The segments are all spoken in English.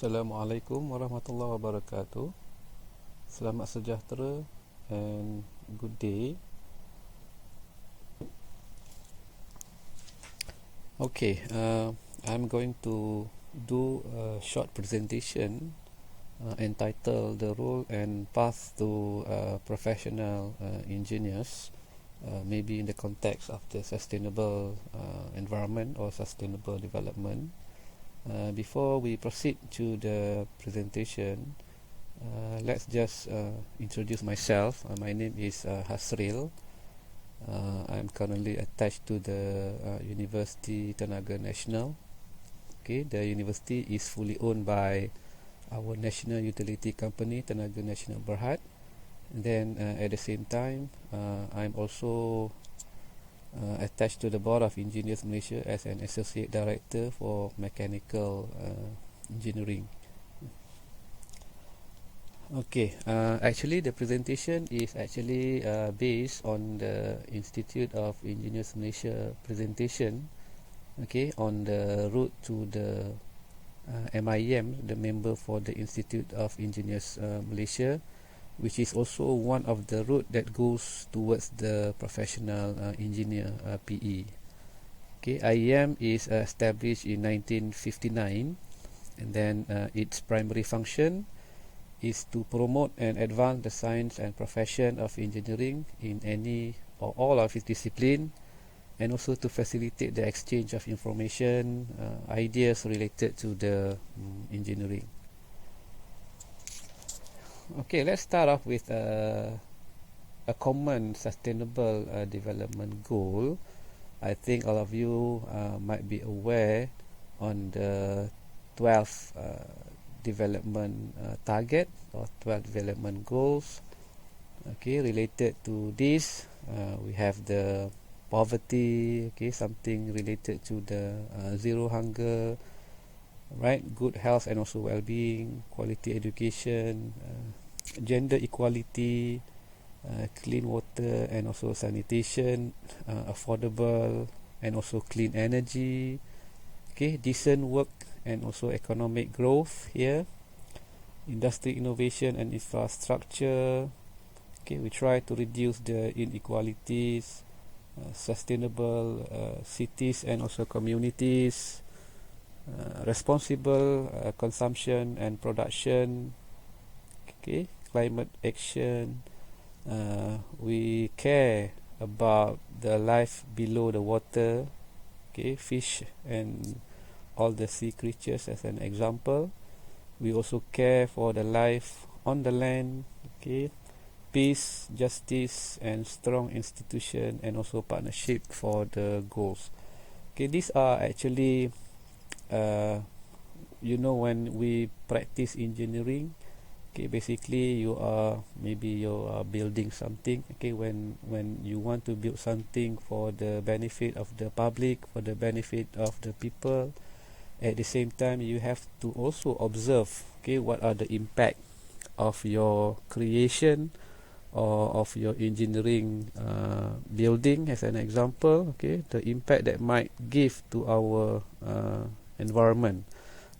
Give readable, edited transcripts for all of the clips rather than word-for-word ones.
Assalamualaikum warahmatullahi wabarakatuh. Selamat sejahtera and good day. Okay, I'm going to do a short presentation entitled The Role and Path to Professional Engineers, maybe in the context of the sustainable environment or sustainable development. Before we proceed to the presentation, let's just introduce myself. My name is Hasril. I'm currently attached to the University Tenaga Nasional. Okay, the university is fully owned by our national utility company, Tenaga Nasional Berhad. And then at the same time, I'm also attached to the Board of Engineers Malaysia as an Associate Director for Mechanical Engineering. Okay, actually the presentation is actually based on the Institute of Engineers Malaysia presentation, okay, on the route to the MIEM, the member for the Institute of Engineers Malaysia, which is also one of the route that goes towards the professional engineer PE. Okay, IEM is established in 1959, and then its primary function is to promote and advance the science and profession of engineering in any or all of its discipline, and also to facilitate the exchange of information, ideas related to the engineering. Okay, let's start off with a common sustainable development goal. I think all of you might be aware on the 12 development target or 12 development goals. Okay, related to this, we have the poverty, okay, something related to the zero hunger, right, good health and also well-being, quality education, gender equality, clean water and also sanitation, affordable and also clean energy, okay, decent work and also economic growth here, industry innovation and infrastructure. Okay, we try to reduce the inequalities, sustainable cities and also communities, responsible consumption and production, okay, climate action. We care about the life below the water, okay, fish and all the sea creatures as an example. We also care for the life on the land, okay, peace, justice and strong institution and also partnership for the goals. Okay, these are actually when we practice engineering, okay, basically you are building something, okay, when you want to build something for the benefit of the public, for the benefit of the people. At the same time, you have to also observe, okay, what are the impact of your creation or of your engineering building as an example, okay, the impact that might give to our environment,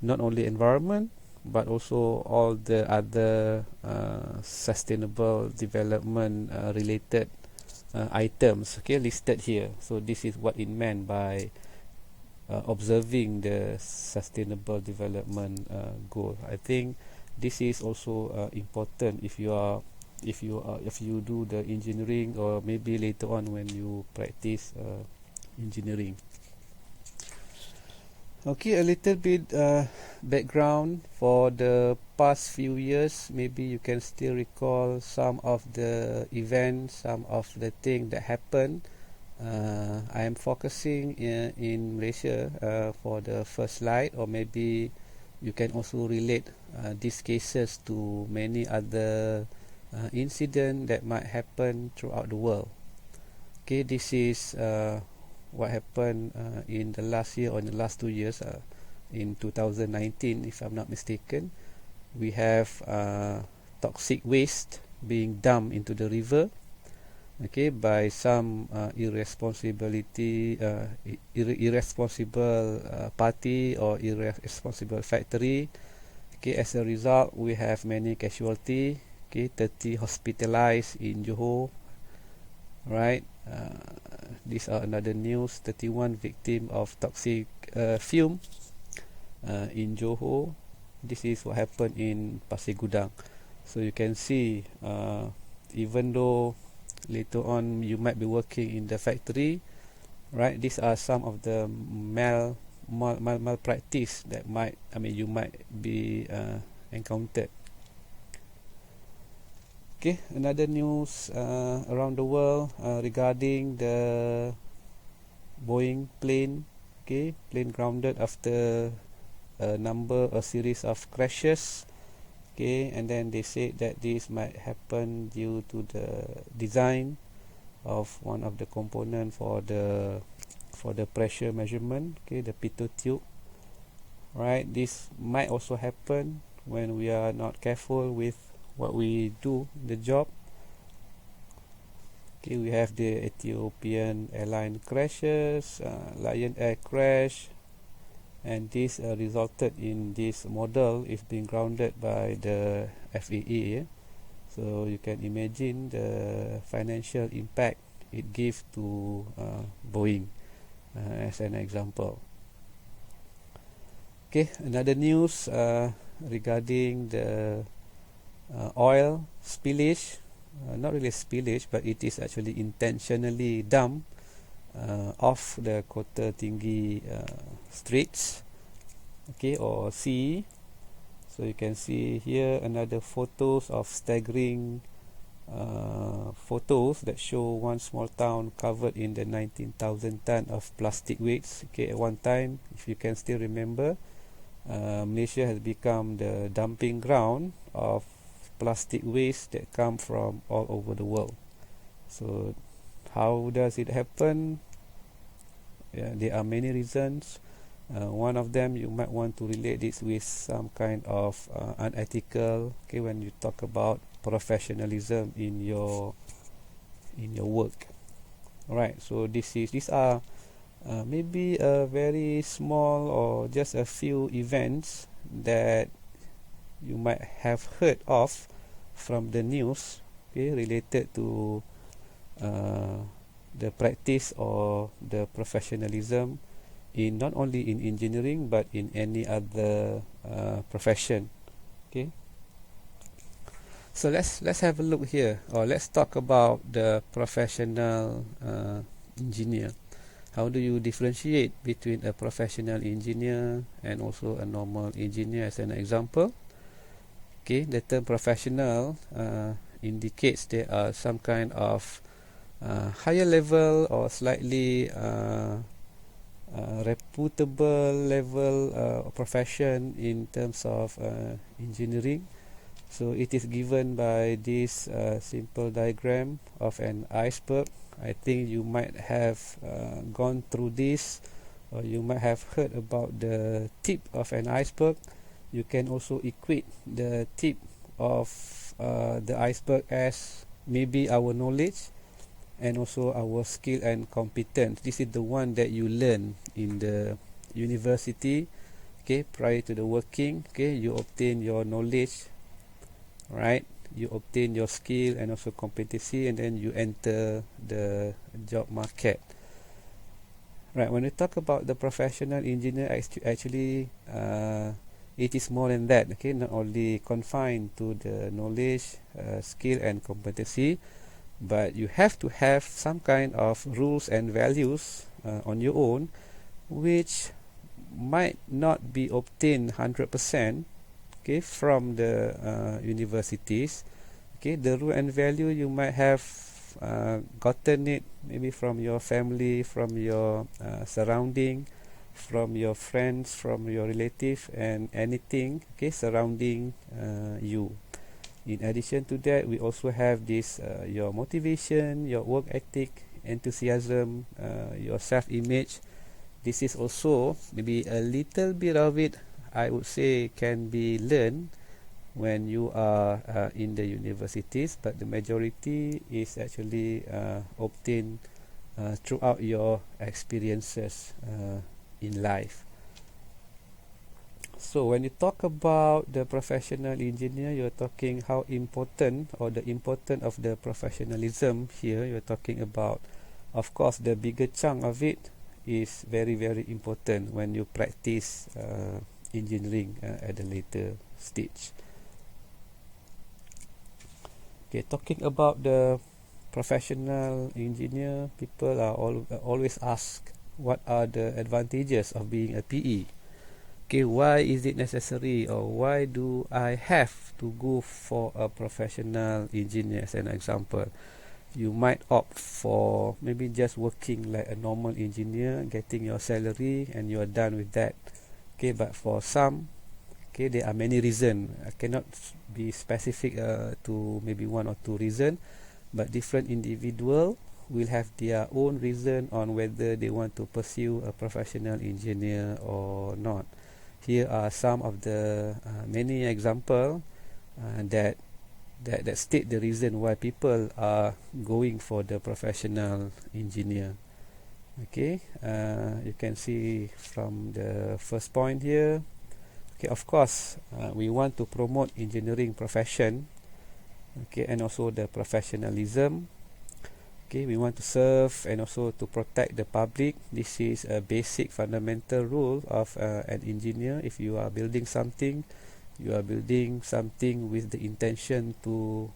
not only environment but also all the other sustainable development related items, okay, listed here. So this is what it meant by observing the sustainable development goal. I think this is also important if you do the engineering or maybe later on when you practice engineering. Okay, a little bit background for the past few years. Maybe you can still recall some of the events, some of the things that happened. I am focusing in Malaysia for the first slide, or maybe you can also relate these cases to many other incidents that might happen throughout the world. Okay, this is what happened in the last year or in the last 2 years. In 2019, if I'm not mistaken, we have toxic waste being dumped into the river, okay, by some irresponsible party or irresponsible factory, Okay, as a result, we have many casualty. Okay, 30 hospitalized in Johor. Right. These are another news. 31 victim of toxic fume in Johor. This is what happened in Pasir Gudang. So you can see, even though later on you might be working in the factory, right? These are some of the malpractice that you might be encountered. Okay, another news around the world regarding the Boeing plane. Okay, plane grounded after a series of crashes. Okay, and then they said that this might happen due to the design of one of the component for the pressure measurement. Okay, the pitot tube. Right, this might also happen when we are not careful with what we do the job. Okay, we have the Ethiopian airline crashes, Lion Air crash, and this resulted in this model is being grounded by the FAA. So you can imagine the financial impact it gives to Boeing as an example. Okay, another news regarding the oil spillage. Not really spillage, but it is actually intentionally dumped off the Kota Tinggi Straits, okay, or sea. So you can see here another photos of staggering photos that show one small town covered in the 19,000 ton of plastic waste. Okay, at one time, if you can still remember, Malaysia has become the dumping ground of plastic waste that come from all over the world. So how does it happen? There are many reasons. One of them, you might want to relate this with some kind of unethical, okay, when you talk about professionalism in your work. Alright, so these are maybe a very small or just a few events that you might have heard of from the news, okay, related to the practice or the professionalism in not only in engineering but in any other profession. Okay, so let's have a look here, or let's talk about the professional engineer. How do you differentiate between a professional engineer and also a normal engineer as an example? Okay, the term professional indicates there are some kind of higher level or slightly reputable level profession in terms of engineering. So it is given by this simple diagram of an iceberg. I think you might have gone through this, or you might have heard about the tip of an iceberg. You can also equate the tip of the iceberg as maybe our knowledge and also our skill and competence. This is the one that you learn in the university, okay, prior to the working. Okay, you obtain your knowledge, right? You obtain your skill and also competency, and then you enter the job market. Right, when we talk about the professional engineer, actually it is more than that. Okay, not only confined to the knowledge, skill and competency, but you have to have some kind of rules and values on your own, which might not be obtained 100%, okay, from the universities. Okay, the rule and value you might have gotten it maybe from your family, from your surrounding, from your friends, from your relative, and anything, okay, surrounding you. In addition to that, we also have this your motivation, your work ethic, enthusiasm, your self-image. This is also maybe a little bit of it, I would say, can be learned when you are in the universities, but the majority is actually obtained throughout your experiences in life. So when you talk about the professional engineer, you're talking how important, or the importance of the professionalism here. You're talking about, of course, the bigger chunk of it is very, very important when you practice engineering at a later stage. Okay, talking about the professional engineer, people are always ask, what are the advantages of being a PE? Okay, why is it necessary, or why do I have to go for a professional engineer? As an example, you might opt for maybe just working like a normal engineer, getting your salary, and you are done with that. Okay, but for some, okay, there are many reasons. I cannot be specific to maybe one or two reasons, but different individual will have their own reason on whether they want to pursue a professional engineer or not. Here are some of the many examples that state the reason why people are going for the professional engineer. Okay, you can see from the first point here. Okay, of course, we want to promote engineering profession. Okay, and also the professionalism. Okay, we want to serve and also to protect the public. This is a basic fundamental rule of an engineer. If you are building something, you are building something with the intention to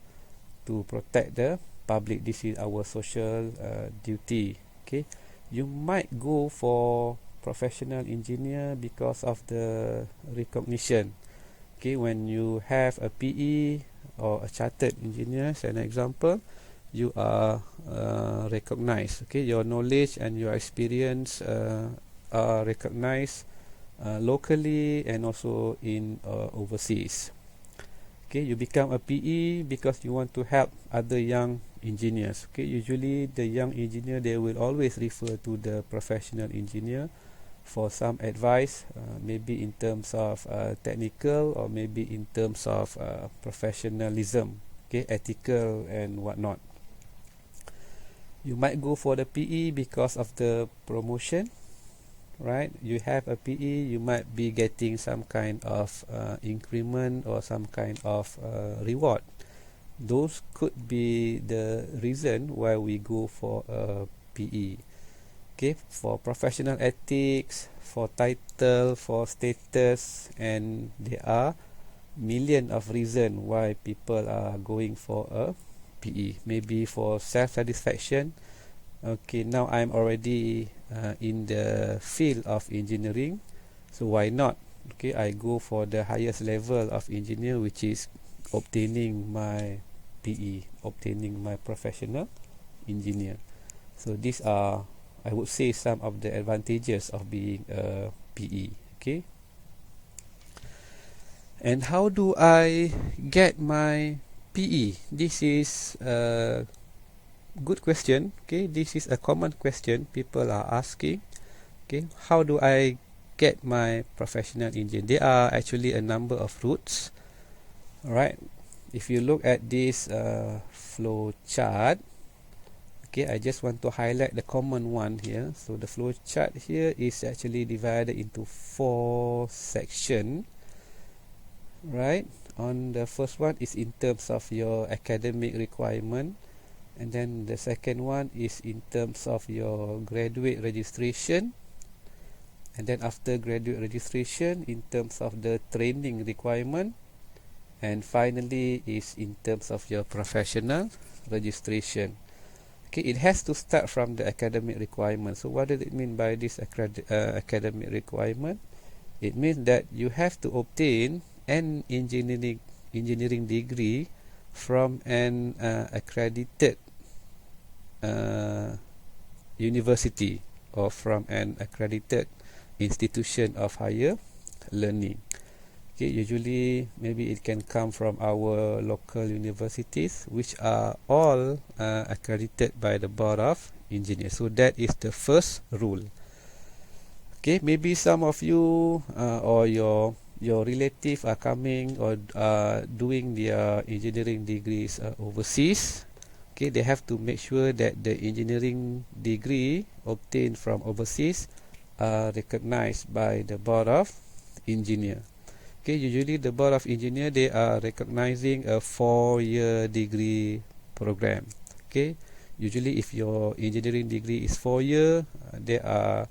protect the public. This is our social duty. Okay, you might go for professional engineer because of the recognition. Okay, when you have a PE or a chartered engineer, as an example, you are recognized. Okay, your knowledge and your experience are recognized locally and also in overseas. Okay, you become a PE because you want to help other young engineers. Okay, usually the young engineer, they will always refer to the professional engineer for some advice, maybe in terms of technical, or maybe in terms of professionalism, okay, ethical and whatnot. You might go for the PE because of the promotion, right? You have a PE, you might be getting some kind of increment or some kind of reward. Those could be the reason why we go for a PE. Okay, for professional ethics, for title, for status, and there are million of reasons why people are going for a PE. Maybe for self-satisfaction. Okay, now I'm already in the field of engineering, so why not? Okay, I go for the highest level of engineer, which is obtaining my PE, obtaining my professional engineer. So these are, I would say, some of the advantages of being a PE. Okay, and how do I get my PE? This is a good question. Okay, this is a common question people are asking. Okay, how do I get my professional engineer? There are actually a number of routes. Alright, if you look at this flow chart, okay, I just want to highlight the common one here. So the flow chart here is actually divided into 4 sections. Right, on the first one is in terms of your academic requirement, and then the second one is in terms of your graduate registration, and then after graduate registration, in terms of the training requirement, and finally is in terms of your professional registration. Okay, it has to start from the academic requirement. So what does it mean by this academic requirement? It means that you have to obtain an engineering degree from an accredited university, or from an accredited institution of higher learning. Okay, usually maybe it can come from our local universities, which are all accredited by the Board of Engineers. So that is the first rule. Okay, maybe some of you or your relative are coming or doing their engineering degrees overseas. Okay, they have to make sure that the engineering degree obtained from overseas are recognized by the Board of Engineers. Okay, usually the Board of Engineer, they are recognizing a 4-year degree program. Okay, usually if your engineering degree is 4 year, they are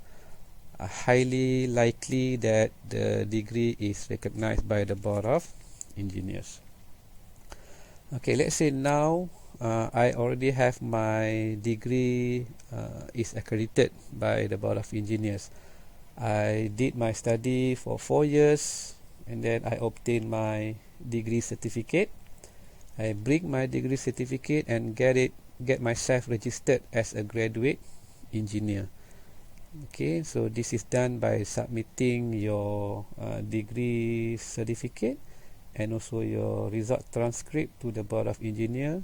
highly likely that the degree is recognized by the Board of Engineers. Okay, let's say now I already have my degree is accredited by the Board of Engineers. I did my study for 4 years and then I obtained my degree certificate. I bring my degree certificate and get myself registered as a graduate engineer. Okay, so this is done by submitting your degree certificate and also your result transcript to the Board of Engineer.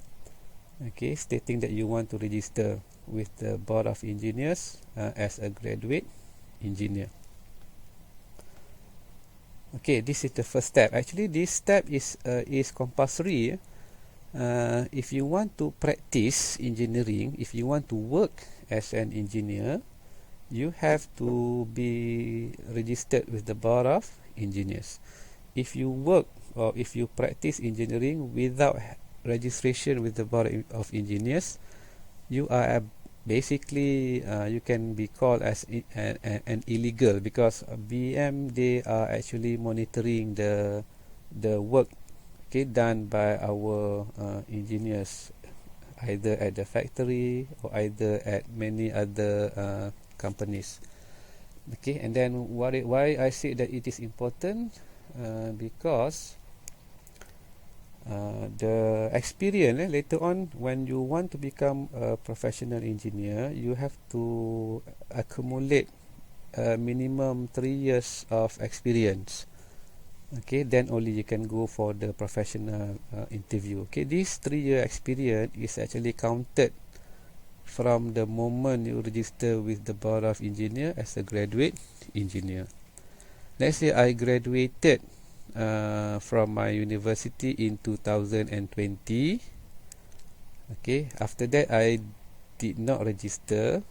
Okay, stating that you want to register with the Board of Engineers as a graduate engineer. Okay, this is the first step. Actually, this step is compulsory. If you want to practice engineering, if you want to work as an engineer, you have to be registered with the Board of Engineers. If you work or if you practice engineering without registration with the Board of Engineers, you are basically you can be called as an illegal, because BEM, they are actually monitoring the work, okay, done by our engineers, either at the factory or either at many other companies. Okay, and then why I say that it is important, because the experience later on when you want to become a professional engineer, you have to accumulate a minimum 3 years of experience. Okay, then only you can go for the professional interview. Okay, this 3-year experience is actually counted from the moment you register with the Board of Engineer as a graduate engineer. Let's say I graduated from my university in 2020. Okay, after that I did not register.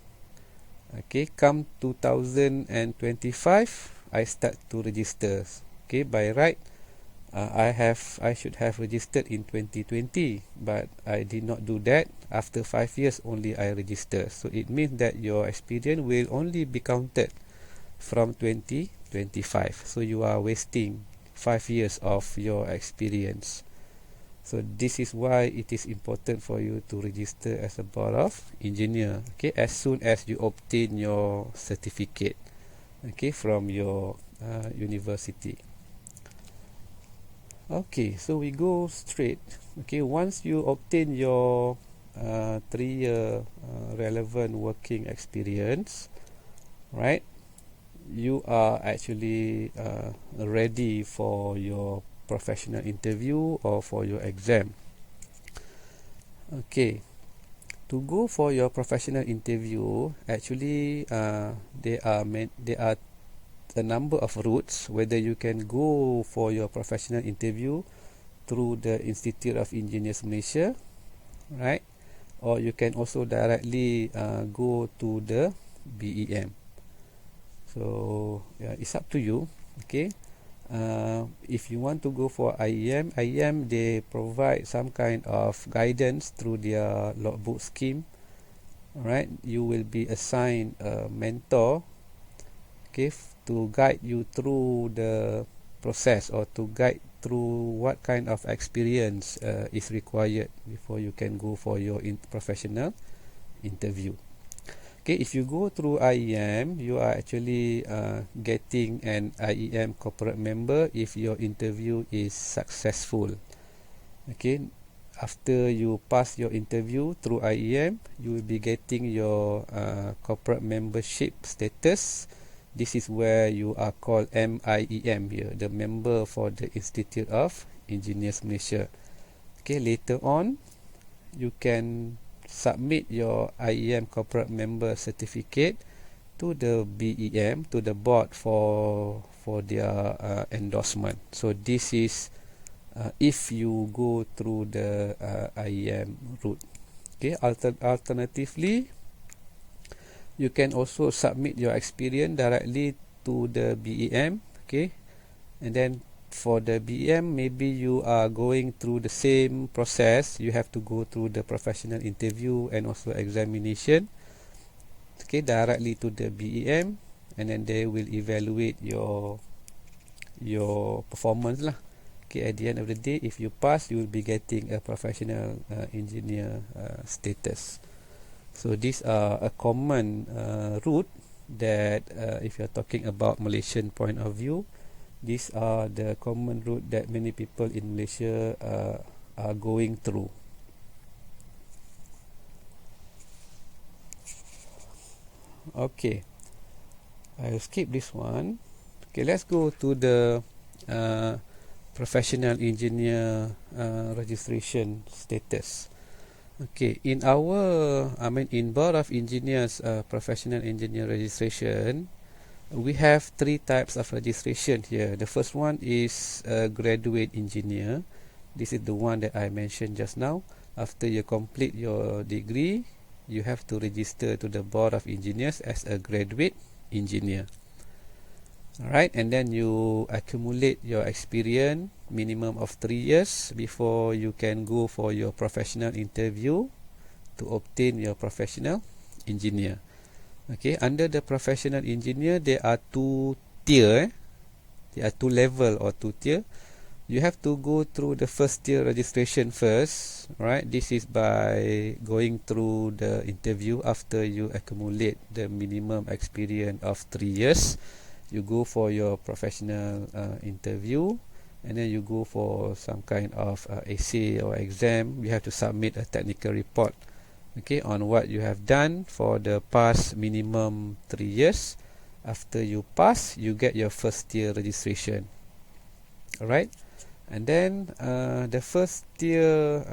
Okay, come 2025 I start to register. Okay, by right I should have registered in 2020, but I did not do that. After 5 years only I register. So it means that your experience will only be counted from 2025. So you are wasting 5 years of your experience. So this is why it is important for you to register as a Board of Engineer, okay, as soon as you obtain your certificate, okay, from your university. Okay, so we go straight. Okay, once you obtain your 3-year relevant working experience, right, you are actually ready for your professional interview or for your exam. Okay, to go for your professional interview, actually there are a number of routes, whether you can go for your professional interview through the Institute of Engineers Malaysia, right, or you can also directly go to the BEM. So it's up to you. Okay, if you want to go for IEM, they provide some kind of guidance through their logbook scheme. Right, you will be assigned a mentor, okay, to guide you through the process, or to guide through what kind of experience is required before you can go for your professional interview. Okay, if you go through IEM, you are actually getting an IEM corporate member if your interview is successful. Okay, after you pass your interview through IEM, you will be getting your corporate membership status. This is where you are called MIEM here, the member for the Institute of Engineers Malaysia. Okay, later on, you can submit your IEM corporate member certificate to the BEM, to the board for their endorsement. So this is if you go through the IEM route. Okay, alternatively, you can also submit your experience directly to the BEM, okay, and then for the BEM, maybe you are going through the same process. You have to go through the professional interview and also examination, okay, directly to the BEM, and then they will evaluate your performance lah. Okay, at the end of the day, if you pass, you will be getting a professional engineer status. So these are a common route that if you're talking about Malaysian point of view, these are the common route that many people in Malaysia are going through. Okay, I'll skip this one. Okay, let's go to the professional engineer registration status. Okay, in Board of Engineers professional engineer registration, we have three types of registration here. The first one is a graduate engineer. This is the one that I mentioned just now. After you complete your degree, you have to register to the Board of Engineers as a graduate engineer. Alright, and then you accumulate your experience, minimum of 3 years, before you can go for your professional interview to obtain your professional engineer. Okay, under the professional engineer, there are two tier. There are two level or two tier. You have to go through the first tier registration first. Right, this is by going through the interview after you accumulate the minimum experience of 3 years. You go for your professional interview, and then you go for some kind of essay or exam. You have to submit a technical report, okay, on what you have done for the past minimum 3 years. After you pass, you get your first tier registration. Alright, and then the first tier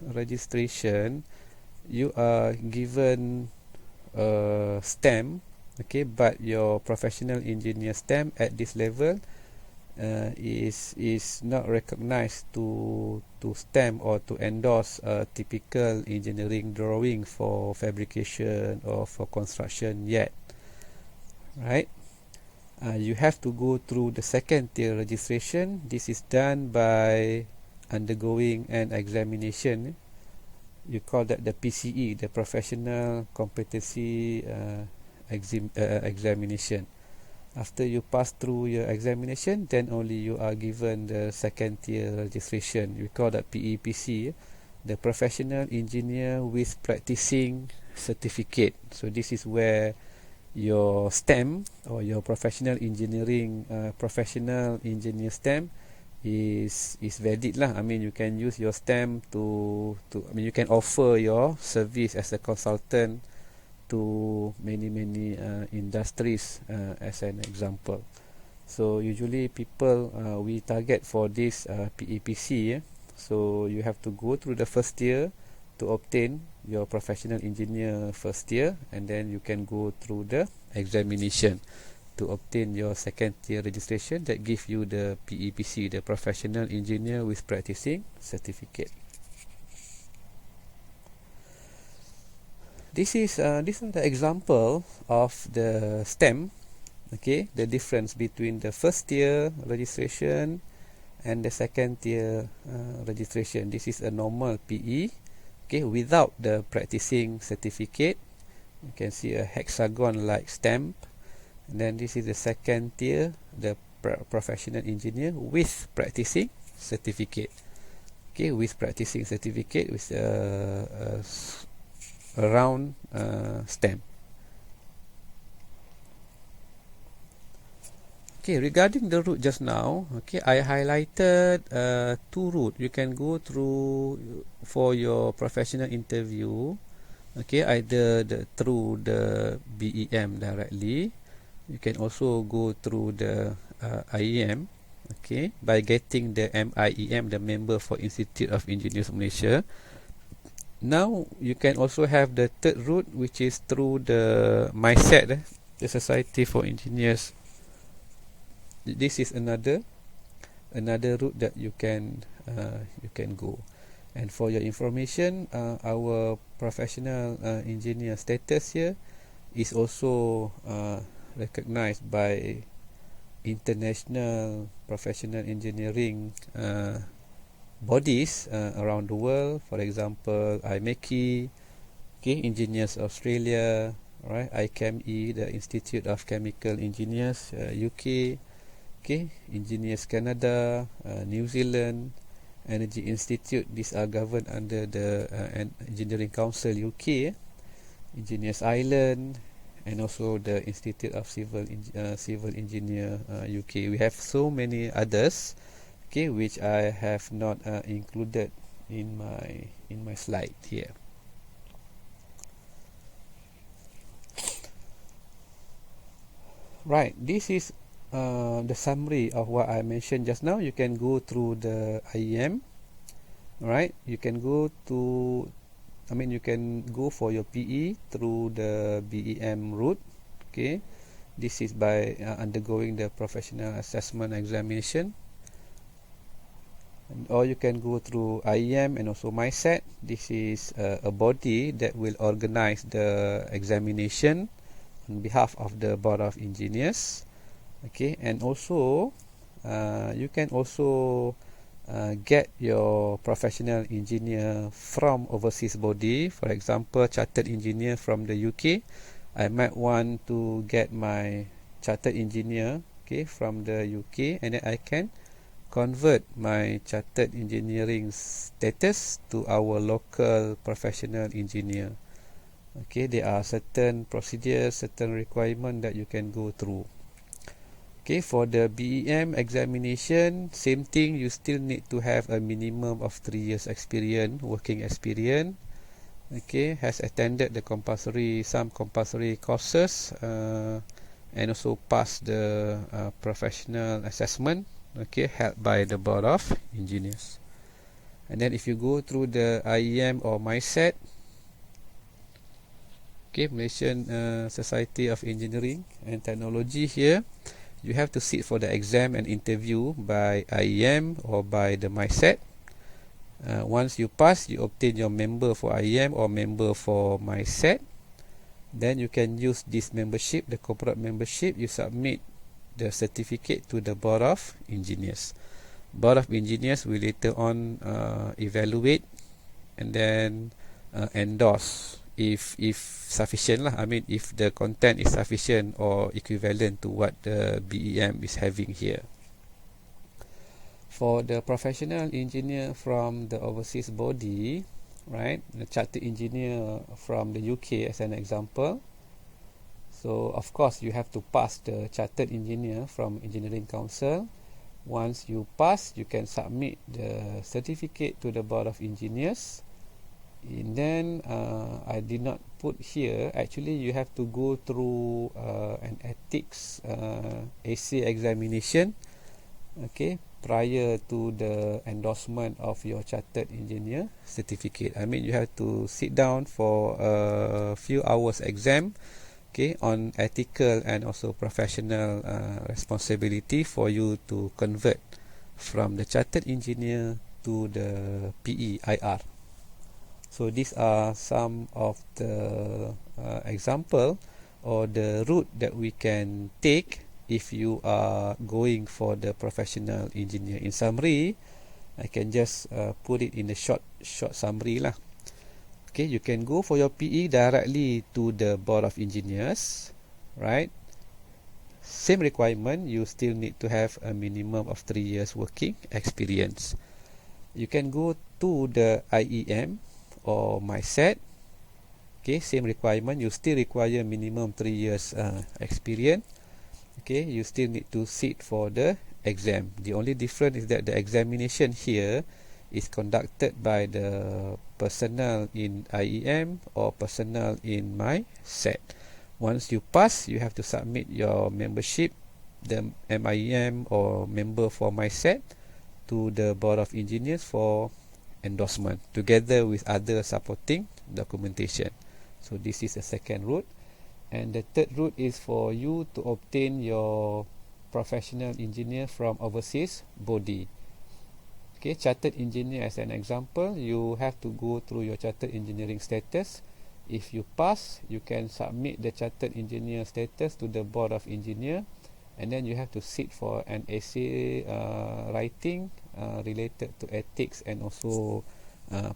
registration, you are given a stamp. Okay, but your professional engineer stamp at this level is not recognized to stamp or to endorse a typical engineering drawing for fabrication or for construction yet. Right? You have to go through the second tier registration. This is done by undergoing an examination. You call that the PCE, the Professional Competency examination. After you pass through your examination, then only you are given the second tier registration. We call that PEPC, the Professional Engineer with Practicing Certificate. So this is where your stamp or your professional engineering professional engineer stamp is valid lah. I mean, you can use your stamp to you can offer your service as a consultant to many industries as an example. So usually people we target for this PEPC. So you have to go through the first tier to obtain your professional engineer first tier, and then you can go through the examination to obtain your second tier registration that give you the PEPC, the Professional Engineer with Practicing Certificate. This is the example of the stamp. Okay, the difference between the first tier registration and the second tier registration. This is a normal PE, okay, without the practicing certificate. You can see a hexagon like stamp. And then this is the second tier, the professional engineer with practicing certificate. Okay, with practicing certificate with a round stamp. Okay, regarding the route just now, okay, I highlighted two route you can go through for your professional interview. Okay, either through the BEM directly. You can also go through the IEM, okay, by getting the MIEM, the Member for Institute of Engineers Malaysia. Now you can also have the third route, which is through the MySET, the Society for Engineers. This is another route that you can go. And for your information, our professional engineer status here is also recognized by international professional engineering bodies around the world. For example, IMechE, okay, Engineers Australia, right? IChemE, the Institute of Chemical Engineers, UK, okay, Engineers Canada, New Zealand, Energy Institute. These are governed under the Engineering Council UK, Engineers Ireland, and also the Institute of Civil Engineer UK. We have so many others, okay, which I have not included in my slide here. Right, this is the summary of what I mentioned just now. You can go through the IEM, right? You can go for your PE through the BEM route, okay? This is by undergoing the professional assessment examination. Or you can go through IEM and also MySET. This is a body that will organize the examination on behalf of the Board of Engineers, okay? And also you can also get your professional engineer from overseas body. For example, chartered engineer from the UK. I might want to get my chartered engineer, okay, from the UK, and then I can convert my chartered engineering status to our local professional engineer. Okay, there are certain procedures, certain requirements that you can go through. Okay, for the BEM examination, same thing, you still need to have a minimum of 3 years experience, working experience. Okay, has attended the some compulsory courses, and also passed the professional assessment, okay, held by the Board of Engineers. And then if you go through the IEM or MySET, okay, Malaysian Society of Engineering and Technology, here you have to sit for the exam and interview by IEM or by the MySET. Once you pass, you obtain your member for IEM or member for MySET. Then you can use this membership, the corporate membership. You submit the certificate to the Board of Engineers. Board of Engineers will later on evaluate and then endorse if sufficient lah. I mean, if the content is sufficient or equivalent to what the BEM is having here. For the professional engineer from the overseas body, right, the chartered engineer from the UK as an example. So of course you have to pass the chartered engineer from Engineering Council. Once you pass, you can submit the certificate to the Board of Engineers. And then I did not put here, actually you have to go through an ethics AC examination, okay, prior to the endorsement of your chartered engineer certificate. I mean, you have to sit down for a few hours exam, okay, on ethical and also professional responsibility for you to convert from the chartered engineer to the PE IR. So these are some of the example or the route that we can take if you are going for the professional engineer. In summary, I can just put it in a short summary lah. Okay, you can go for your PE directly to the Board of Engineers, right? Same requirement, you still need to have a minimum of 3 years working experience. You can go to the IEM or MySET. Okay, same requirement, you still require minimum 3 years experience. Okay, you still need to sit for the exam. The only difference is that the examination here is conducted by the personnel in IEM or personnel in MySET. Once you pass, you have to submit your membership, the MIEM or member for MySET, to the Board of Engineers for endorsement together with other supporting documentation. So this is the second route. And the third route is for you to obtain your professional engineer from overseas body. Okay, chartered engineer as an example, you have to go through your chartered engineering status. If you pass, you can submit the chartered engineer status to the Board of Engineer, and then you have to sit for an essay writing related to ethics and also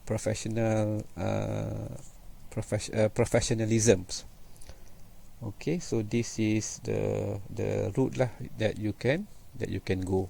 professionalisms. Okay, so this is the route lah that you can go.